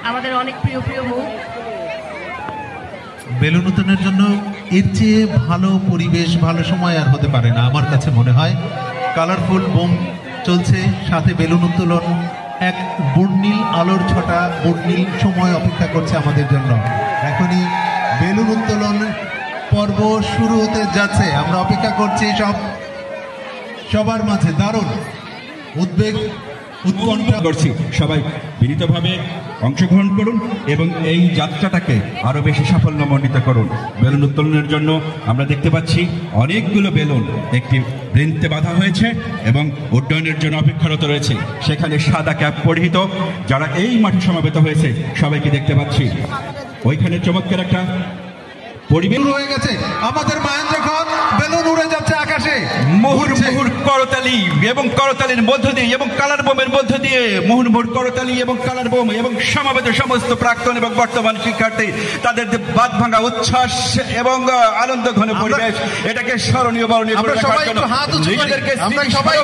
আমাদের অনেক প্রিয় প্রিয় মুখ। বেলুন উত্তোলনের জন্য এর চেয়ে ভালো পরিবেশ, ভালো সময় আর হতে পারে না আমার কাছে মনে হয়। কালারফুল বোম চলছে, সাথে বেলুন উত্তোলন, এক বর্ণিল আলোর ছটা, বর্ণিল সময় অপেক্ষা করছে আমাদের জন্য। এখনই বেলুন উত্তোলন পর্ব শুরু হতে যাচ্ছে, আমরা অপেক্ষা করছি সবার মাঝে। দারুণ উদ্বেগ, উৎকণ্ঠা করছি, সবাই বিনীতভাবে অংশগ্রহণ করুন এবং এই যাত্রাটাকে আরো বেশি সাফল্যমণ্ডিত করুন। বেলুন উত্তোলনের জন্য আমরা দেখতে পাচ্ছি অনেকগুলো বেলুন একটি বৃন্তে বাঁধা হয়েছে এবং উড্ডয়নের জন্য অপেক্ষারত রয়েছে। সেখানে সাদা ক্যাপ পরিহিত যারা এই মাঠে সমাবেত হয়েছে সবাইকে দেখতে পাচ্ছি। ওইখানে চমৎকার একটা পরিবেশ হয়ে গেছে। আমাদের মহেন্দ্র খান বেলুন উড়ে যাচ্ছে আকাশে, মুহুর্মুহুর করতালি এবং করতালির মধ্য দিয়ে এবং কালার বোমের মধ্য দিয়ে মুহুর্মুহুর করতালি এবং কালার বোম এবং সমাবেত সমস্ত প্রাক্তন এবং বর্তমান শিক্ষার্থী, তাদের বাদ ভাঙা উচ্ছ্বাস এবং আনন্দ ঘন পরিবেশ, এটাকে স্মরণীয় বরণীয় করে রাখার জন্য নিজেদেরকে সবাই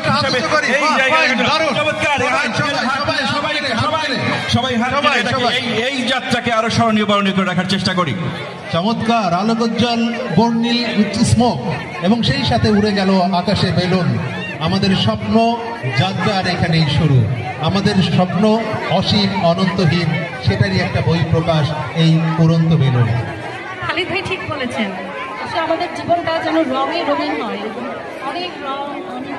এই যাত্রাকে আরো স্মরণীয় বরণীয় করে রাখার চেষ্টা করি। চমৎকার আলোকোজ্জ্বল বর্ণিল স্মোক এবং সেই সাথে উড়ে গেল আকাশে বেলুন। আমাদের স্বপ্ন যাত্রার এখানেই শুরু, আমাদের স্বপ্ন অসীম অনন্তহীন, সেটারই একটা বই প্রকাশ এই উড়ন্ত বেলুন। খালিদ ভাই ঠিক বলেছেন, আমাদের জীবনটা যেন রঙে রঙিন হয়, অনেক রং, অনেক